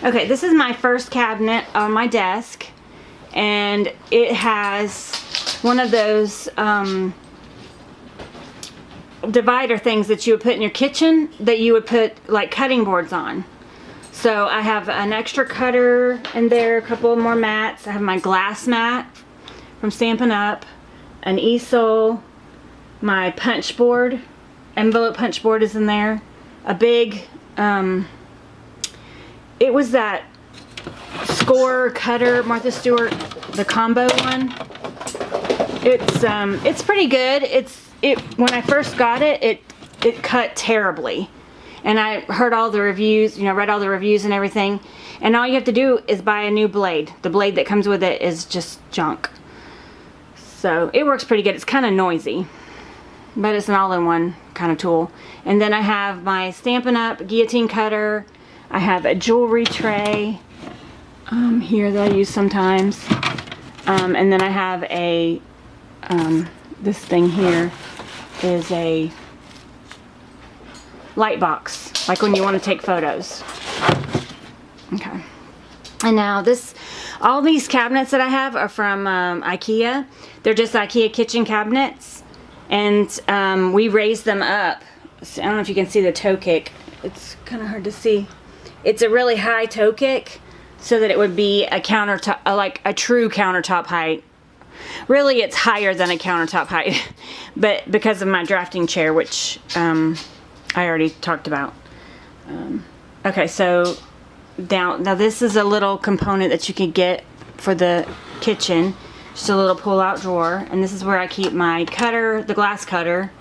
Okay, this is my first cabinet on my desk, and it has one of those divider things that you would put in your kitchen that you would put like cutting boards on. So I have an extra cutter in there, a couple more mats. I have my glass mat from Stampin' Up, an easel, my punch board, envelope punch board is in there, a big, it was that score cutter, Martha Stewart, the combo one. It's pretty good. When I first got it cut terribly. And I heard all the reviews, you know, read all the reviews and everything. And all you have to do is buy a new blade. The blade that comes with it is just junk. So it works pretty good. It's kind of noisy, but it's an all-in-one kind of tool. And then I have my Stampin' Up guillotine cutter. I have a jewelry tray here that I use sometimes. And then I have a, this thing here is a light box, like when you want to take photos. Okay. And now all these cabinets that I have are from IKEA. They're just IKEA kitchen cabinets, and we raised them up. So I don't know if you can see the toe kick. It's kind of hard to see. It's a really high toe kick, so that it would be a countertop, like a true countertop height. Really, it's higher than a countertop height, but because of my drafting chair, which I already talked about. Okay, so now this is a little component that you can get for the kitchen. Just a little pull-out drawer, and this is where I keep my cutter, the glass cutter,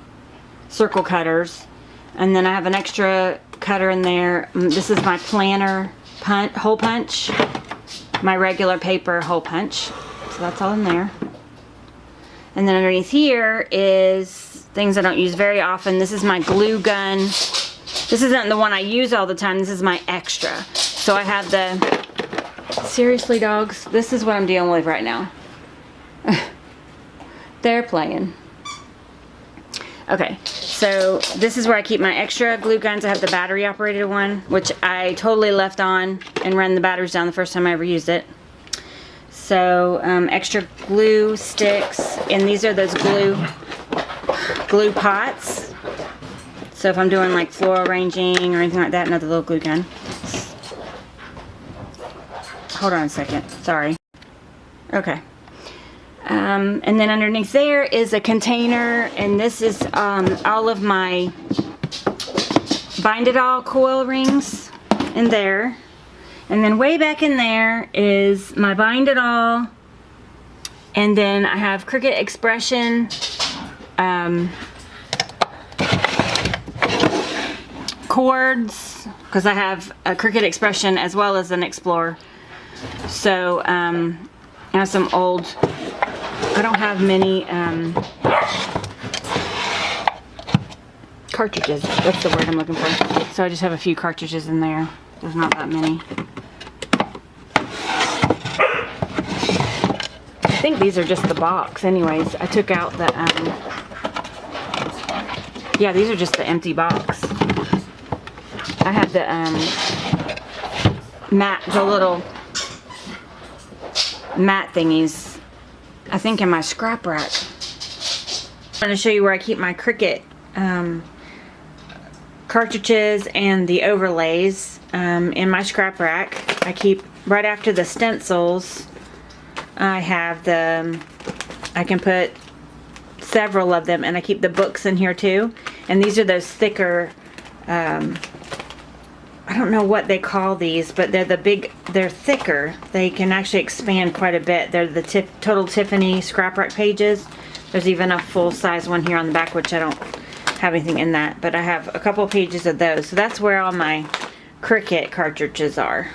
circle cutters, and then I have an extra cutter in there. This is my planner hole punch, my regular paper hole punch. So that's all in there. And then underneath here is things I don't use very often. This is my glue gun. This isn't the one I use all the time. This is my extra. So I have seriously, dogs, this is what I'm dealing with right now. They're playing. Okay, so this is where I keep my extra glue guns. I have the battery operated one, which I totally left on and ran the batteries down the first time I ever used it. So extra glue sticks, and these are those glue pots. So if I'm doing like floral arranging or anything like that, another little glue gun. Hold on a second, sorry. Okay. And then underneath there is a container, and this is all of my Bind It All coil rings in there. And then way back in there is my Bind It All, and then I have Cricut Expression cords, because I have a Cricut Expression as well as an Explorer. So I have some old, I don't have many cartridges, that's the word I'm looking for. So I just have a few cartridges in there. There's not that many. I think these are just the box anyways. I took out the yeah, these are just the empty box. I have the the little mat thingies, I think, in my scrap rack. I'm going to show you where I keep my Cricut cartridges and the overlays in my scrap rack. I keep, right after the stencils, I have I can put several of them, and I keep the books in here too. And these are those thicker, I don't know what they call these, but they're thicker. They can actually expand quite a bit. They're the Total Tiffany scrap rack pages. There's even a full-size one here on the back, which I don't have anything in that, but I have a couple pages of those. So that's where all my Cricut cartridges are.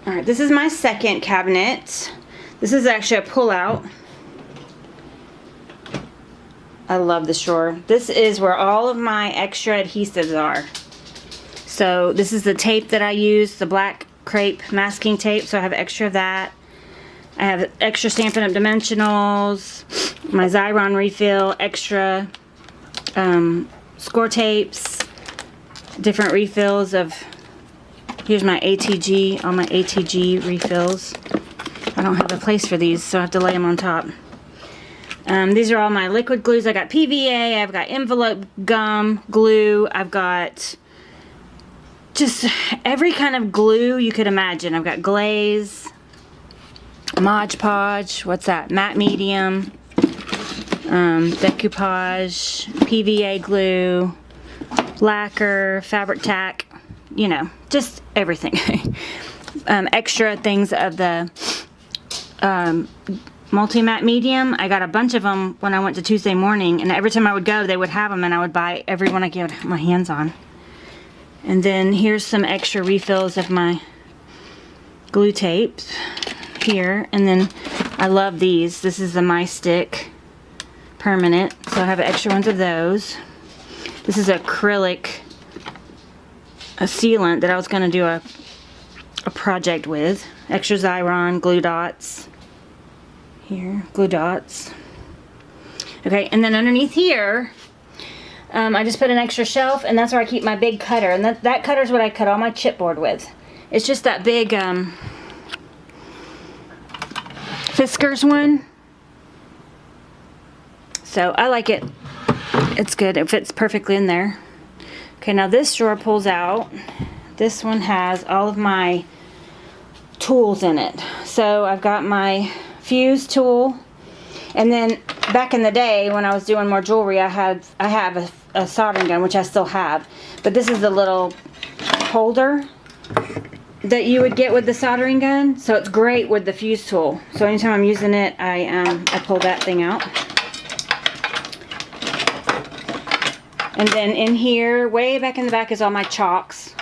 Alright, this is my second cabinet. This is actually a pull-out. I love this drawer. This is where all of my extra adhesives are. So this is the tape that I use, the black crepe masking tape, so I have extra of that. I have extra Stampin' Up! Dimensionals, my Xyron refill, extra score tapes, different refills of Here's my ATG, all my ATG refills. I don't have a place for these, so I have to lay them on top. These are all my liquid glues. I got PVA, I've got envelope gum, glue, I've got just every kind of glue you could imagine. I've got glaze, Mod Podge, what's that? Matte medium, decoupage, PVA glue, lacquer, fabric tack, you know, just everything. Extra things of the multi-matte medium. I got a bunch of them when I went to Tuesday morning, and every time I would go they would have them, and I would buy every one I could get my hands on. And then here's some extra refills of my glue tapes here. And then I love these. This is the My Stick permanent, so I have extra ones of those. This is acrylic, a sealant that I was going to do a project with. Extra Xyron glue dots here, glue dots. Okay, and then underneath here I just put an extra shelf, and that's where I keep my big cutter, and that cutter is what I cut all my chipboard with. It's just that big Fiskars one, so I like it. It's good. It fits perfectly in there. Okay, now this drawer pulls out. This one has all of my tools in it. So I've got my fuse tool, and then back in the day when I was doing more jewelry, I have a soldering gun, which I still have, but this is the little holder that you would get with the soldering gun, so it's great with the fuse tool. So anytime I'm using it, I pull that thing out. And then in here, way back in the back, is all my chalks,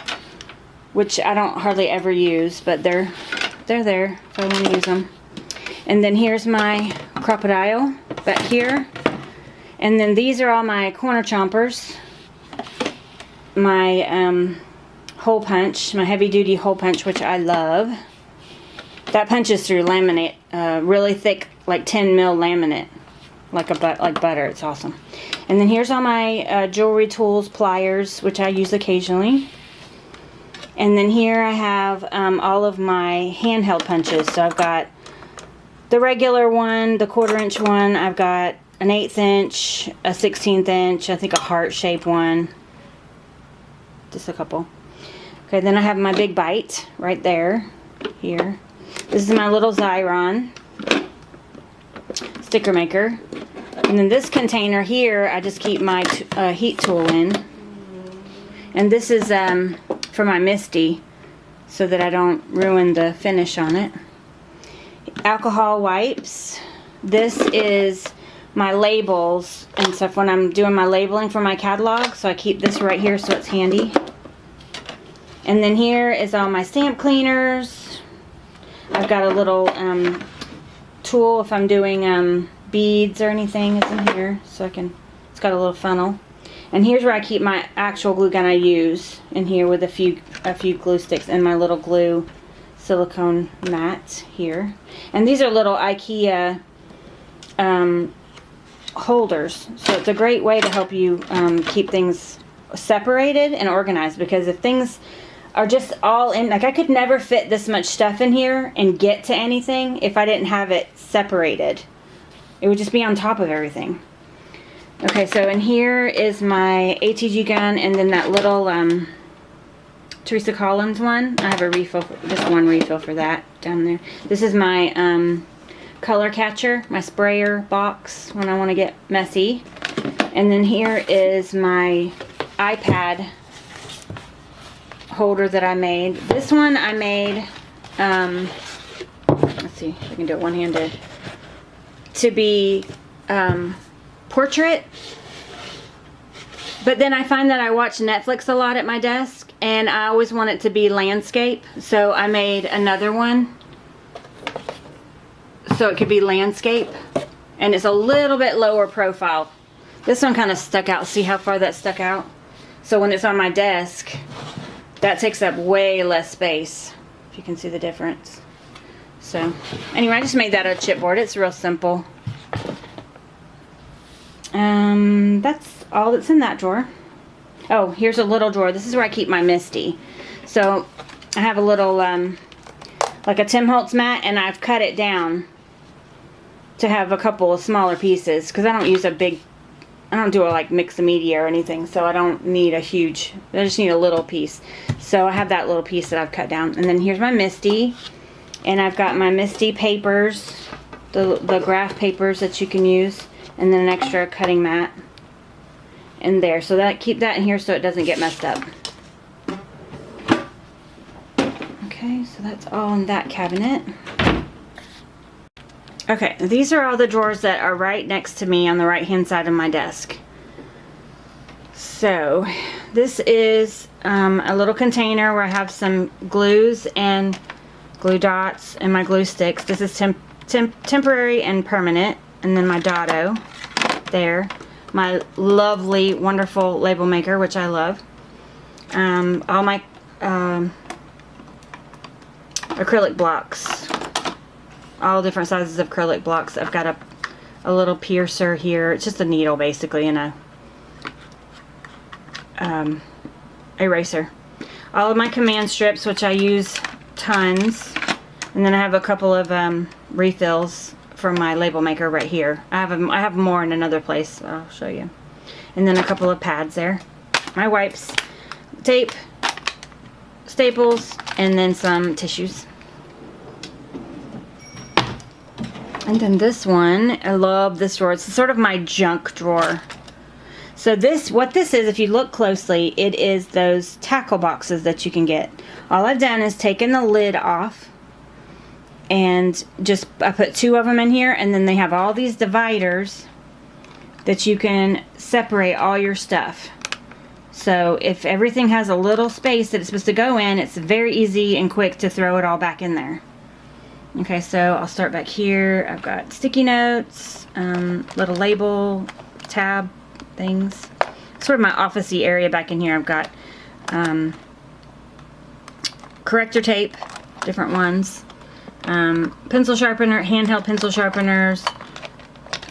which I don't hardly ever use, but they're there if I want to use them. And then here's my crocodile back here. And then these are all my corner chompers, my hole punch, my heavy duty hole punch, which I love. That punches through laminate, really thick, like 10 mil laminate, like butter. It's awesome. And then here's all my jewelry tools, pliers, which I use occasionally. And then here I have all of my handheld punches. So I've got the regular one, the 1/4 inch one. I've got an 1/8 inch, a 1/16 inch, I think a heart shaped one. Just a couple. Okay, then I have my big bite right there, here. This is my little Xyron sticker maker. And then this container here, I just keep my heat tool in. And this is for my Misty, so that I don't ruin the finish on it. Alcohol wipes. This is my labels and stuff when I'm doing my labeling for my catalog, so I keep this right here so it's handy. And then here is all my stamp cleaners. I've got a little tool if I'm doing beads or anything. It's in here, so it's got a little funnel. And here's where I keep my actual glue gun I use, in here with a few glue sticks and my little glue silicone mat here. And these are little IKEA holders, so it's a great way to help you keep things separated and organized, because if things are just all in, like I could never fit this much stuff in here and get to anything if I didn't have it separated. It would just be on top of everything. Okay, so in here is my ATG gun, and then that little Teresa Collins one. I have a refill, just one refill for that down there. This is my color catcher, my sprayer box when I want to get messy. And then here is my iPad holder that I made. This one I made, let's see if I can do it one-handed, to be portrait. But then I find that I watch Netflix a lot at my desk, and I always want it to be landscape, so I made another one so it could be landscape, and it's a little bit lower profile. This one kind of stuck out. See how far that stuck out? So when it's on my desk, that takes up way less space, if you can see the difference. So anyway, I just made that a chipboard. It's real simple. That's all that's in that drawer. Oh, here's a little drawer. This is where I keep my Misty. So I have a little, like a Tim Holtz mat, and I've cut it down to have a couple of smaller pieces, because I don't use a big, I don't do a like mix of media or anything, so I don't need a huge, I just need a little piece. So I have that little piece that I've cut down. And then here's my Misty, and I've got my Misty papers, the graph papers that you can use, and then an extra cutting mat in there. So that, keep that in here so it doesn't get messed up. Okay, so that's all in that cabinet. Okay, these are all the drawers that are right next to me on the right hand side of my desk. So this is a little container where I have some glues and glue dots and my glue sticks. This is temporary and permanent. And then my Dotto there. My lovely, wonderful label maker, which I love. All my acrylic blocks. All different sizes of acrylic blocks. I've got a little piercer here. It's just a needle basically and a eraser. All of my command strips, which I use tons. And then I have a couple of refills from my label maker right here. I have more in another place. I'll show you. And then a couple of pads there. My wipes, tape, staples, and then some tissues. And then this one, I love this drawer. It's sort of my junk drawer. So this, what this is, if you look closely, it is those tackle boxes that you can get. All I've done is taken the lid off and just, I put 2 of them in here, and then they have all these dividers that you can separate all your stuff. So if everything has a little space that it's supposed to go in, it's very easy and quick to throw it all back in there. Okay, so I'll start back here. I've got sticky notes, little label, tab things. Sort of my office-y area back in here. I've got corrector tape, different ones, pencil sharpener, handheld pencil sharpeners,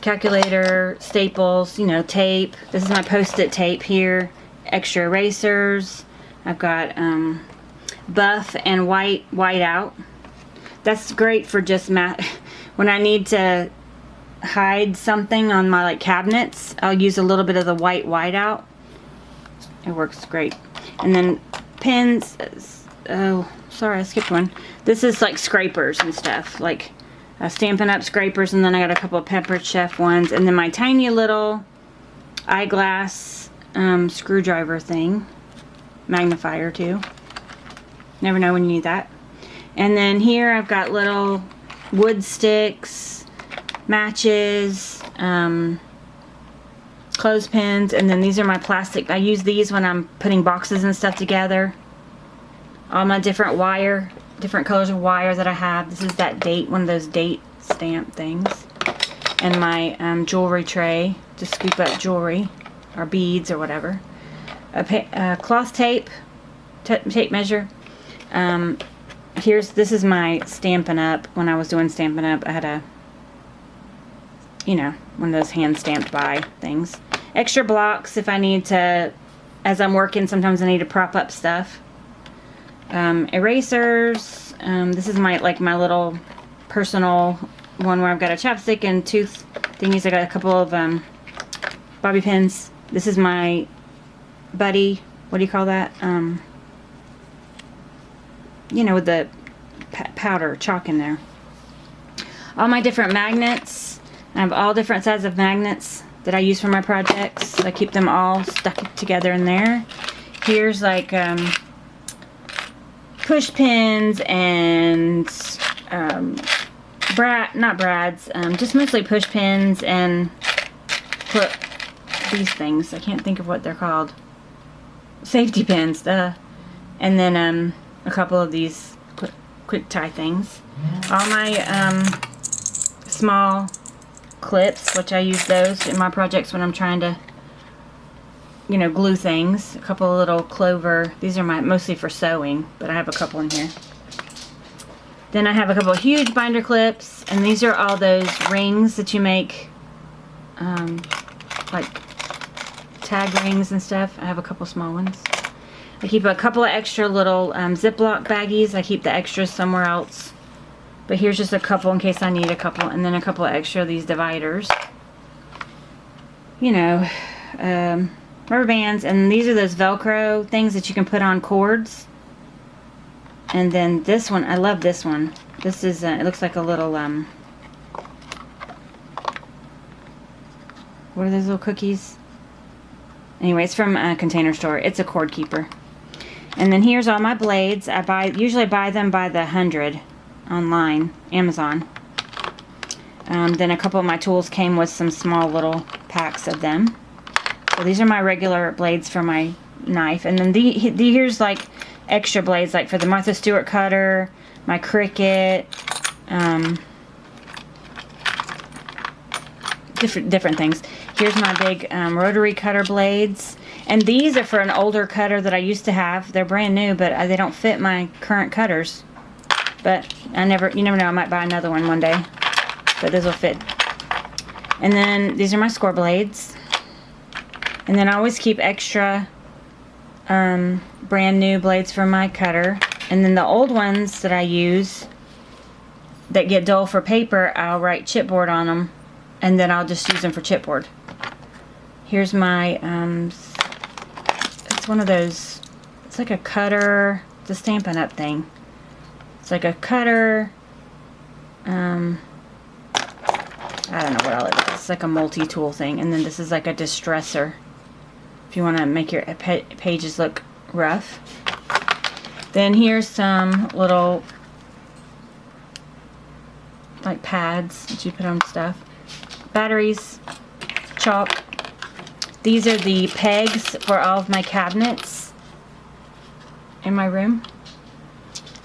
calculator, staples, you know, tape. This is my Post-it tape here, extra erasers. I've got buff and white out. That's great for just when I need to hide something on my like cabinets. I'll use a little bit of the white out. It works great. And then pins. Oh, sorry, I skipped one. This is like scrapers and stuff, like Stampin' Up! Scrapers, and then I got a couple of Peppered Chef ones, and then my tiny little eyeglass screwdriver thing, magnifier too. Never know when you need that. And then here I've got little wood sticks, matches, clothespins, and then these are my plastic. I use these when I'm putting boxes and stuff together. All my different wire, different colors of wire that I have. This is that date, one of those date stamp things. And my jewelry tray to scoop up jewelry or beads or whatever. A cloth tape measure. This is my Stampin' Up. When I was doing Stampin' Up, I had a, you know, one of those hand stamped by things. Extra blocks if I need to, as I'm working, sometimes I need to prop up stuff. Erasers. This is my little personal one where I've got a chapstick and tooth thingies. I got a couple of bobby pins. This is my buddy. What do you call that? You know, with the powder chalk in there. All my different magnets. I have all different sizes of magnets that I use for my projects. I keep them all stuck together in there. Here's like push pins and not brads, just mostly push pins and put these things. I can't think of what they're called. Safety pins, duh. And then a couple of these quick tie things. All my small clips, which I use those in my projects when I'm trying to, you know, glue things. A couple of little clover. These are mostly for sewing, but I have a couple in here. Then I have a couple of huge binder clips, and these are all those rings that you make, like tag rings and stuff. I have a couple small ones. I keep a couple of extra little Ziploc baggies. I keep the extras somewhere else. But here's just a couple in case I need a couple. And then a couple of extra of these dividers. You know, rubber bands. And these are those Velcro things that you can put on cords. And then this one, I love this one. This is, it looks like a little, what are those little cookies? Anyway, it's from a Container Store. It's a cord keeper. And then here's all my blades. I usually buy them by the 100 online, Amazon. Then a couple of my tools came with some small little packs of them. So these are my regular blades for my knife. And then here's like extra blades, like for the Martha Stewart cutter, my Cricut, different things. Here's my big rotary cutter blades. And these are for an older cutter that I used to have. They're brand new, but they don't fit my current cutters. But you never know, I might buy another one day. But this will fit. And then these are my score blades. And then I always keep extra brand new blades for my cutter. And then the old ones that I use that get dull for paper, I'll write chipboard on them. And then I'll just use them for chipboard. Here's my, it's one of those, it's like a cutter, it's a Stampin' Up thing. It's like a cutter, I don't know what all it is. It's like a multi-tool thing. And then this is like a distressor. If you want to make your pages look rough. Then here's some little, like pads that you put on stuff. Batteries, chalk. These are the pegs for all of my cabinets in my room.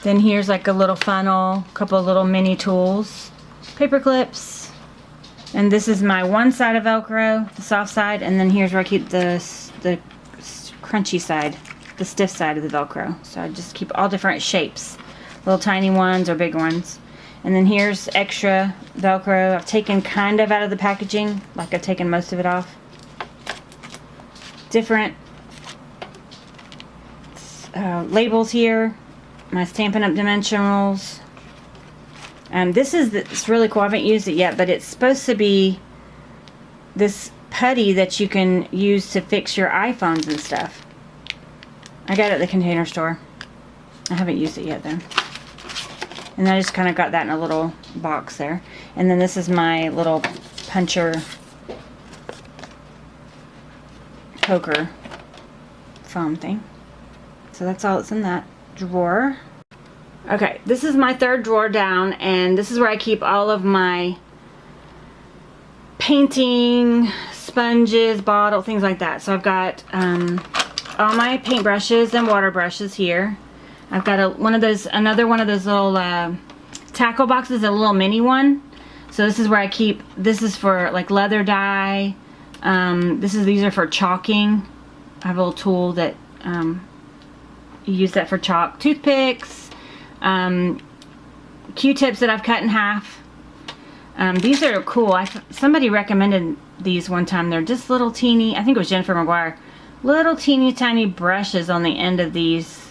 Then here's like a little funnel, a couple of little mini tools, paper clips, and this is my one side of Velcro, the soft side, and then here's where I keep the crunchy side, the stiff side of the Velcro. So I just keep all different shapes, little tiny ones or big ones. And then here's extra Velcro. I've taken kind of out of the packaging, like I've taken most of it off. Different labels here. My Stampin' Up dimensionals. It's really cool. I haven't used it yet, but it's supposed to be this putty that you can use to fix your iPhones and stuff. I got it at the Container Store. I haven't used it yet though. And I just kind of got that in a little box there. And then this is my little puncher poker foam thing. So that's all that's in that drawer. Okay, this is my third drawer down, and this is where I keep all of my painting, sponges, bottle, things like that. So I've got all my paint brushes and water brushes here. I've got another one of those little tackle boxes, a little mini one. So this is where I keep, this is for like leather dye. These are for chalking. I have a little tool that you use that for chalk. Toothpicks, Q-tips that I've cut in half. These are cool. Somebody recommended these one time. They're just little teeny, I think it was Jennifer McGuire, little teeny tiny brushes on the end of these.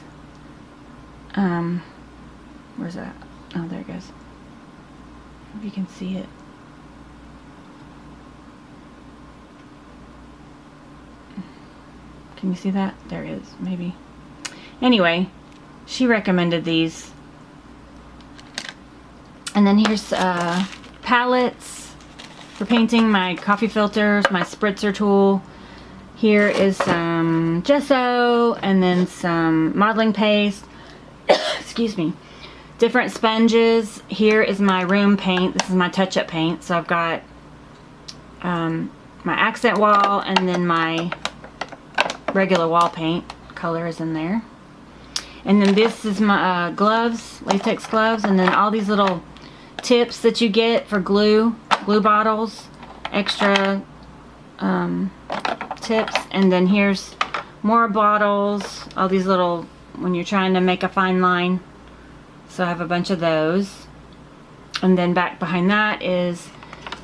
Where's that? Oh, there it goes. If you can see it. Can you see that? There it is, maybe. Anyway, she recommended these. And then here's palettes for painting, my coffee filters, my spritzer tool. Here is some gesso and then some modeling paste. Excuse me. Different sponges. Here is my room paint. This is my touch-up paint. So I've got my accent wall and then my regular wall paint color is in there. And then this is my gloves, latex gloves, and then all these little tips that you get for glue bottles, extra tips. And then here's more bottles, all these little, when you're trying to make a fine line. So I have a bunch of those. And then back behind that is,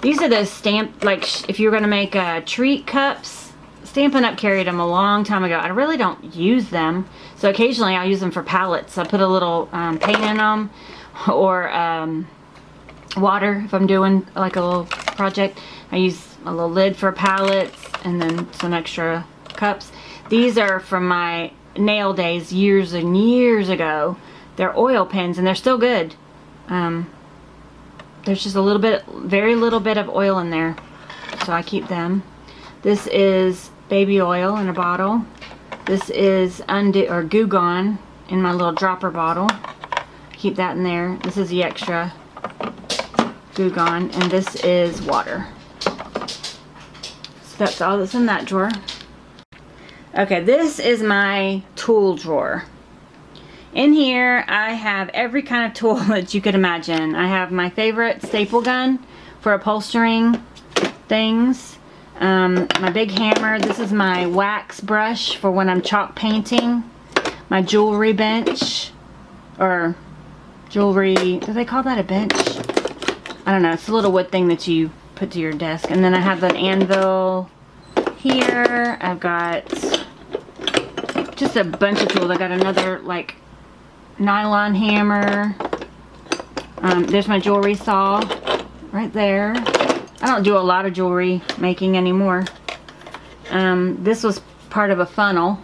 these are those stamped, like if you're going to make treat cups, Stampin' Up! Carried them a long time ago. I really don't use them. So occasionally I'll use them for palettes. I put a little paint in them, or water if I'm doing like a little project. I use a little lid for palettes, and then some extra cups. These are from my nail days years and years ago. They're oil pens, and they're still good. There's just a little bit, very little bit of oil in there, so I keep them. This is baby oil in a bottle. This is Goo Gone in my little dropper bottle. Keep that in there. This is the extra Goo Gone, and this is water. So that's all that's in that drawer. Okay, this is my tool drawer. In here, I have every kind of tool that you could imagine. I have my favorite staple gun for upholstering things. My big hammer. This is my wax brush for when I'm chalk painting. My jewelry bench, or jewelry, do they call that a bench? I don't know. It's a little wood thing that you put to your desk. And then I have an anvil here. I've got just a bunch of tools. I got another like nylon hammer. There's my jewelry saw right there. I don't do a lot of jewelry making anymore. This was part of a funnel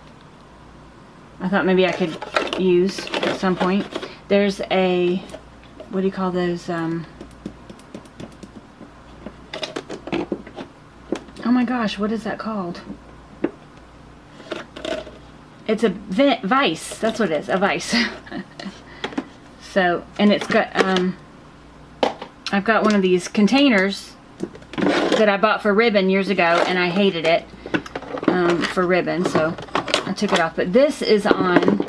I thought maybe I could use at some point. There's a, what do you call those, oh my gosh, what is that called? It's a vise. That's what it is, a vise. So, and it's got, I've got one of these containers that I bought for ribbon years ago, and I hated it for ribbon, so I took it off. But this is on,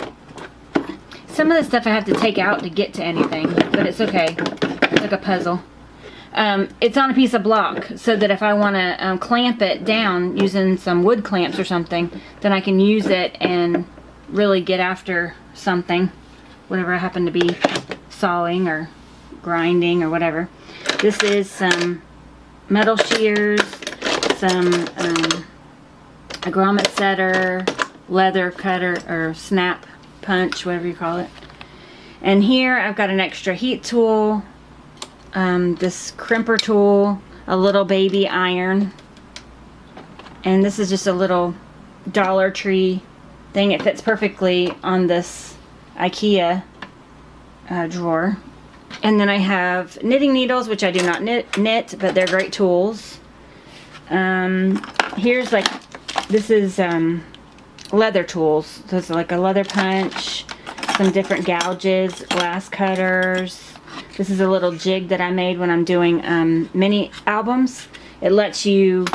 some of the stuff I have to take out to get to anything, but it's okay. It's like a puzzle. It's on a piece of block, so that if I want to clamp it down using some wood clamps or something, then I can use it and really get after something, whatever I happen to be sawing or grinding or whatever. This is some metal shears, some a grommet setter, leather cutter, or snap punch, whatever you call it. And here I've got an extra heat tool, this crimper tool, a little baby iron, and this is just a little Dollar Tree thing. It fits perfectly on this IKEA drawer. And then I have knitting needles, which I do not knit, but they're great tools. Here's like, this is leather tools. So it's like a leather punch, some different gouges, glass cutters. This is a little jig that I made when I'm doing mini albums. It lets you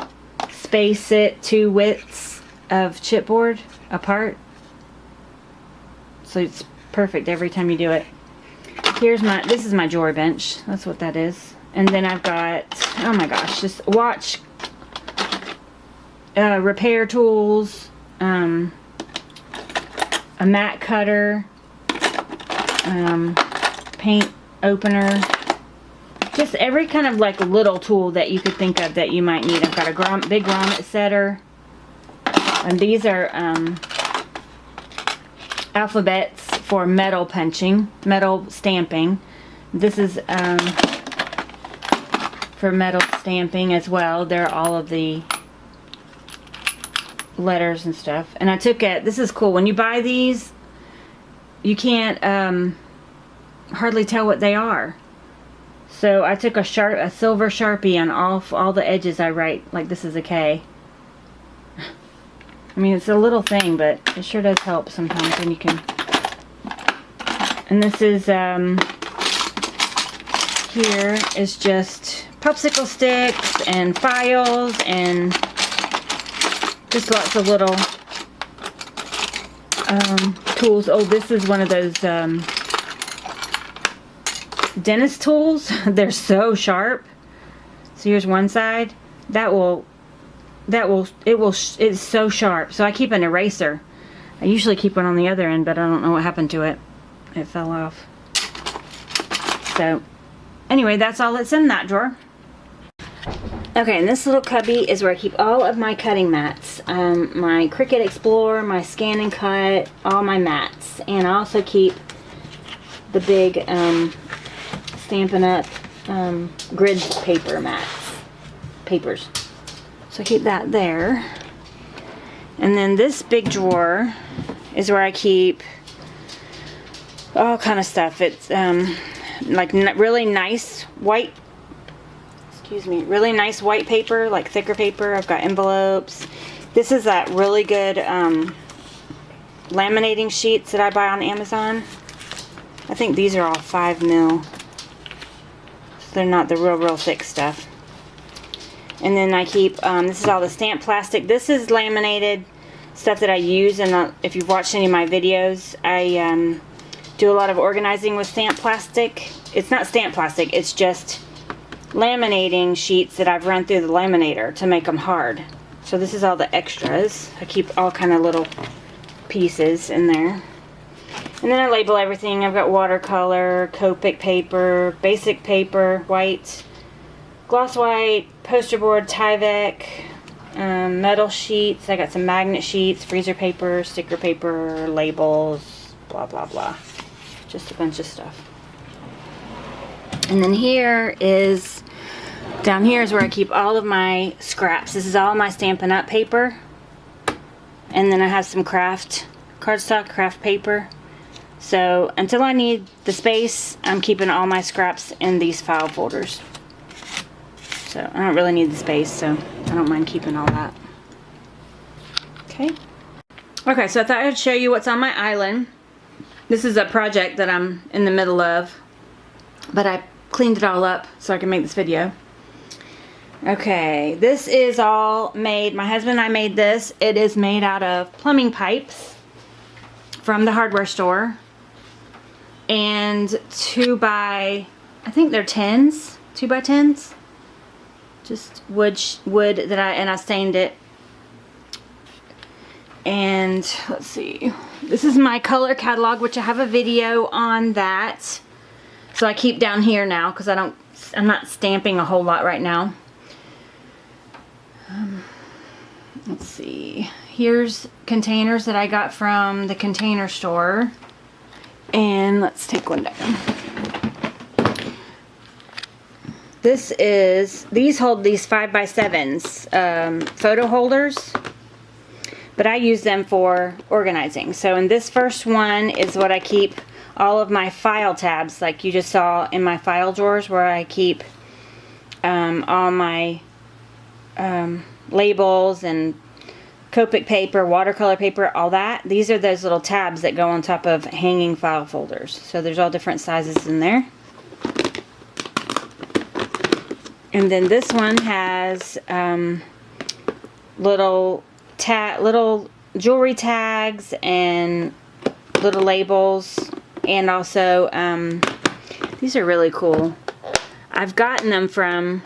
space it 2 widths of chipboard apart. So it's perfect every time you do it. Here's my, this is my jewelry bench. That's what that is. And then I've got, oh my gosh, just watch repair tools, a mat cutter, paint opener, just every kind of like little tool that you could think of that you might need. I've got a big grommet setter, and these are alphabets for metal punching, metal stamping. This is for metal stamping as well. There are all of the letters and stuff. And I took it, this is cool, when you buy these, you can't hardly tell what they are. So I took a silver Sharpie on all the edges. I write like this is a K. I mean, it's a little thing, but it sure does help sometimes when you can. And this is here is just popsicle sticks and files and just lots of little tools. Oh, this is one of those dentist tools. They're so sharp. So here's one side. It's so sharp. So I keep an eraser. I usually keep one on the other end, but I don't know what happened to it. It fell off. So anyway, that's all that's in that drawer. Okay, and this little cubby is where I keep all of my cutting mats. My Cricut Explorer, my Scan and Cut, all my mats. And I also keep the big Stampin' Up! Grid paper papers. So I keep that there. And then this big drawer is where I keep all kind of stuff. It's like really nice white, really nice white paper, like thicker paper. I've got envelopes. This is that really good laminating sheets that I buy on Amazon. I think these are all 5 mil. So they're not the real thick stuff. And then I keep, this is all the stamped plastic. This is laminated stuff that I use, and if you've watched any of my videos, I do a lot of organizing with stamped plastic. It's not stamped plastic, it's just laminating sheets that I've run through the laminator to make them hard. So this is all the extras. I keep all kind of little pieces in there. And then I label everything. I've got watercolor, Copic paper, basic paper, white, gloss white, poster board, Tyvek, metal sheets. I got some magnet sheets, freezer paper, sticker paper, labels, blah blah blah. Just a bunch of stuff. And then down here is where I keep all of my scraps. This is all my Stampin' Up! Paper. And then I have some cardstock craft paper. So until I need the space, I'm keeping all my scraps in these file folders. So I don't really need the space, so I don't mind keeping all that. Okay. Okay, so I thought I'd show you what's on my island. This is a project that I'm in the middle of, but I cleaned it all up so I can make this video. Okay, this is all made, my husband and I made this. It is made out of plumbing pipes from the hardware store. And 2x, I think they're 10s, 2x10s. Just wood that I stained it. And let's see, this is my color catalog, which I have a video on that. So I keep down here now because I'm not stamping a whole lot right now. Let's see, here's containers that I got from the Container Store. And let's take one down. These hold these 5x7s photo holders, but I use them for organizing. So in this first one is what I keep all of my file tabs, like you just saw in my file drawers, where I keep all my labels and Copic paper, watercolor paper, all that. These are those little tabs that go on top of hanging file folders. So there's all different sizes in there. And then this one has little jewelry tags and little labels, and also these are really cool. I've gotten them from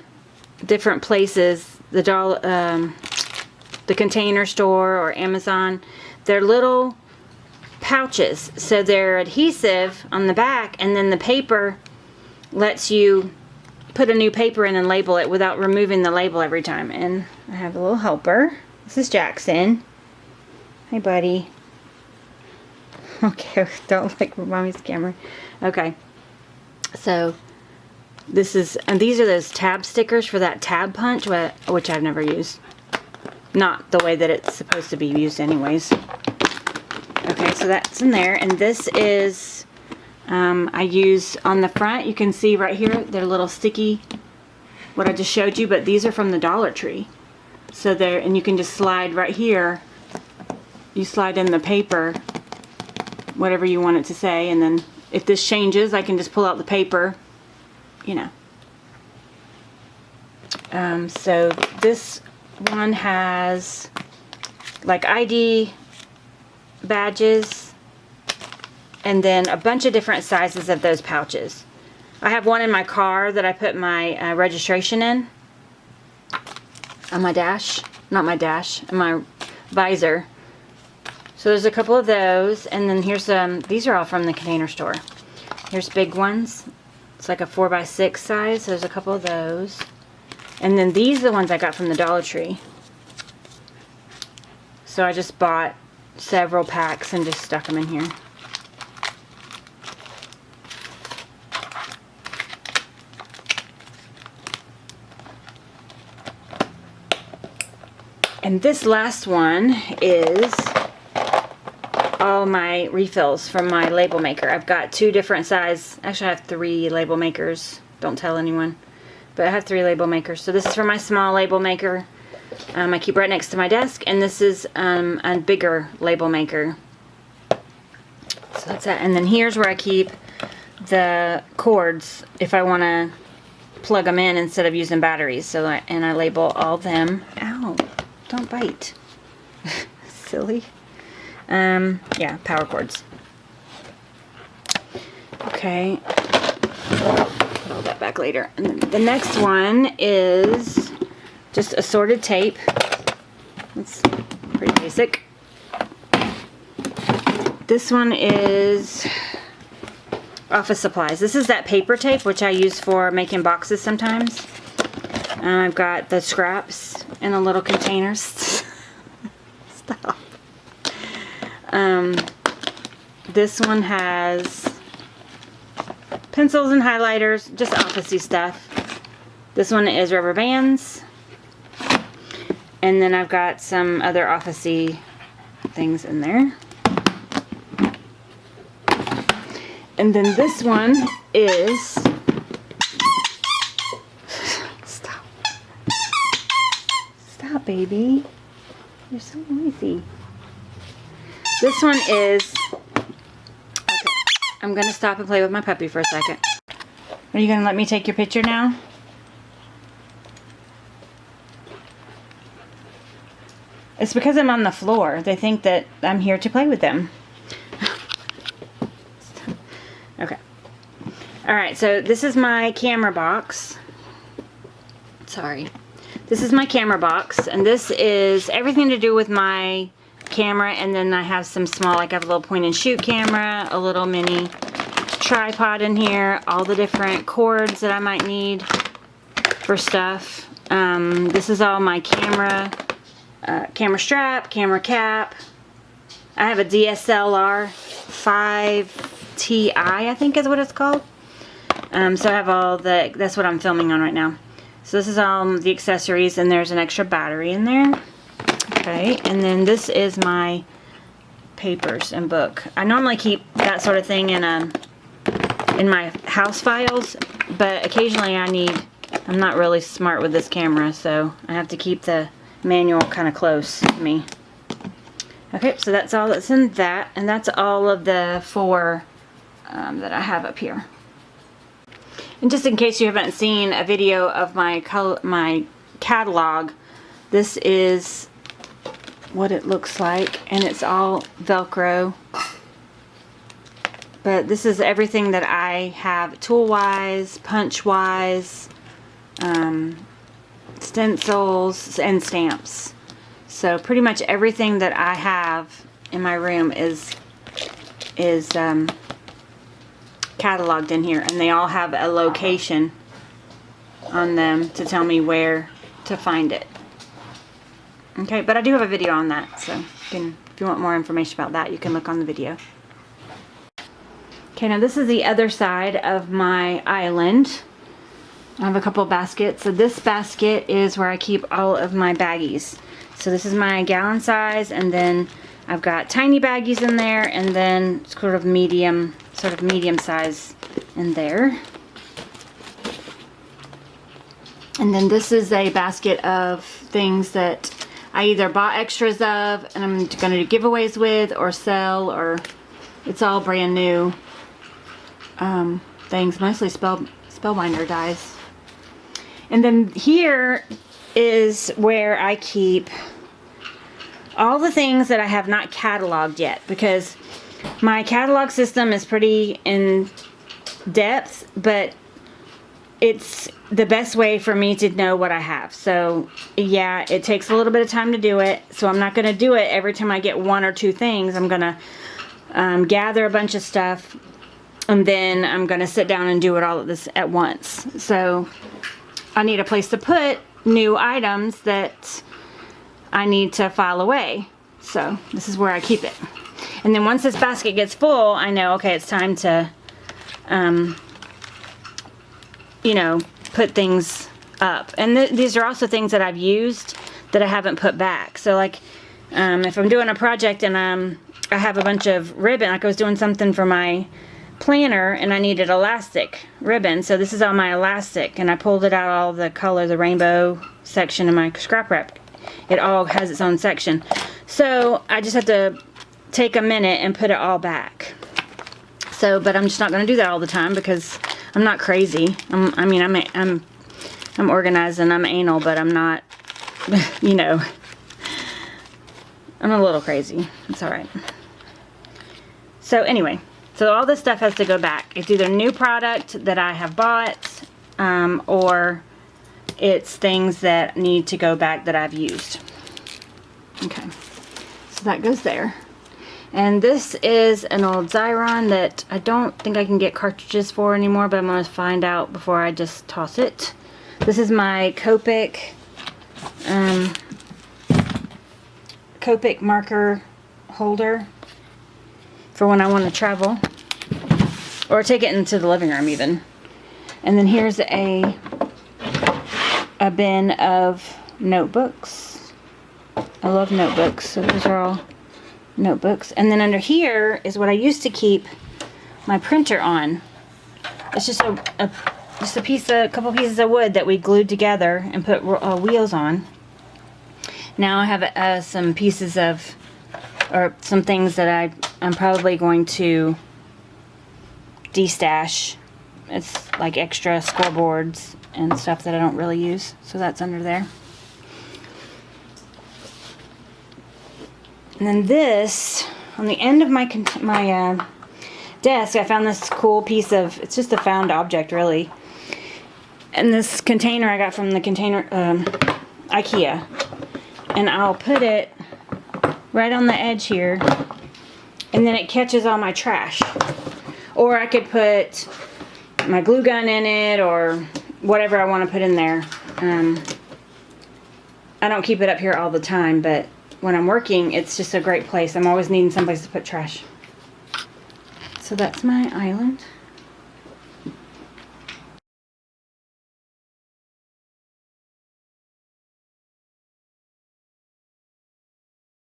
different places, the Container Store or Amazon. They're little pouches, so they're adhesive on the back, and then the paper lets you put a new paper in and label it without removing the label every time. And I have a little helper. This is Jackson. Hey, buddy. Okay, don't like mommy's camera. Okay, so this is, and these are those tab stickers for that tab punch, which I've never used. Not the way that it's supposed to be used anyways. Okay, so that's in there. And this is, I use on the front, you can see right here, they're little sticky, what I just showed you, but these are from the Dollar Tree. So they're, and you can just slide right here, you slide in the paper, whatever you want it to say, and then if this changes, I can just pull out the paper, you know. So this one has like ID badges, and then a bunch of different sizes of those pouches. I have one in my car that I put my registration in on my dash, not my dash, and my visor. So there's a couple of those, and then here's these are all from the Container Store. Here's big ones. It's like a 4x6 size. So there's a couple of those. And then these are the ones I got from the Dollar Tree. So I just bought several packs and just stuck them in here. And this last one is all my refills from my label maker. I've got 2 different size. Actually, I have 3 label makers. Don't tell anyone. But I have 3 label makers. So this is for my small label maker. I keep right next to my desk. And this is a bigger label maker. So that's that. And then here's where I keep the cords if I want to plug them in instead of using batteries. So and I label all them. Ow. Don't bite. Silly. Yeah, power cords. Okay. Put all that back later. And then the next one is just assorted tape. It's pretty basic. This one is office supplies. This is that paper tape, which I use for making boxes sometimes. I've got the scraps in the little containers. Stop. This one has pencils and highlighters, just office-y stuff. This one is rubber bands. And then I've got some other office-y things in there. And then this one is... Stop. Stop, baby. You're so noisy. This one is... Okay, I'm going to stop and play with my puppy for a second. Are you going to let me take your picture now? It's because I'm on the floor. They think that I'm here to play with them. Okay. Alright, so this is my camera box. Sorry. This is my camera box, and this is everything to do with my camera, and then I have some small, like I have a little point and shoot camera, a little mini tripod in here, all the different cords that I might need for stuff. This is all my camera strap, camera cap. I have a DSLR 5TI, I think is what it's called. So I have all the, that's what I'm filming on right now. So this is all the accessories, and there's an extra battery in there. Okay, and then this is my papers and book. I normally keep that sort of thing in my house files, but occasionally I'm not really smart with this camera, so I have to keep the manual kind of close to me. Okay, so that's all that's in that, and that's all of the 4 that I have up here. And just in case you haven't seen a video of my catalog, this is what it looks like, and it's all Velcro. But this is everything that I have tool-wise, punch-wise, stencils, and stamps. So pretty much everything that I have in my room is cataloged in here, and they all have a location on them to tell me where to find it. Okay, but I do have a video on that, so if you want more information about that, you can look on the video. Okay, now this is the other side of my island. I have a couple of baskets. So this basket is where I keep all of my baggies. So this is my gallon size, and then I've got tiny baggies in there, and then sort of medium size in there. And then this is a basket of things that I either bought extras of and I'm going to do giveaways with or sell, or it's all brand new things, mostly spellbinder dies. And then here is where I keep all the things that I have not cataloged yet, because my catalog system is pretty in depth, but it's the best way for me to know what I have. So yeah, it takes a little bit of time to do it, so I'm not going to do it every time I get 1 or 2 things. I'm going to gather a bunch of stuff, and then I'm going to sit down and do it all at once. So I need a place to put new items that I need to file away. So this is where I keep it. And then once this basket gets full, I know, okay, it's time to, you know, put things up. And these are also things that I've used that I haven't put back. So like, if I'm doing a project and I have a bunch of ribbon, like I was doing something for my planner and I needed elastic ribbon. So this is all my elastic, and I pulled it out all the color, the rainbow section in my scrap wrap. It all has its own section. So I just have to take a minute and put it all back. So, but I'm just not going to do that all the time because I'm not crazy. I'm organized and I'm anal, but I'm not, you know, I'm a little crazy. It's all right. So anyway, so all this stuff has to go back. It's either new product that I have bought, or it's things that need to go back that I've used. Okay, so that goes there. And this is an old Xyron that I don't think I can get cartridges for anymore, but I'm going to find out before I just toss it. This is my Copic, Copic marker holder for when I want to travel or take it into the living room even. And then here's a bin of notebooks. I love notebooks, so those are all notebooks. And then under here is what I used to keep my printer on. It's just a couple pieces of wood that we glued together and put wheels on. Now I have some pieces of, or some things that I'm probably going to de-stash. It's like extra scoreboards and stuff that I don't really use. So that's under there. And then this, on the end of my desk, I found this cool piece of, it's just a found object really. And this container I got from the IKEA. And I'll put it right on the edge here, and then it catches all my trash. Or I could put my glue gun in it, or whatever I want to put in there. I don't keep it up here all the time, but when I'm working, it's just a great place. I'm always needing someplace to put trash. So that's my island.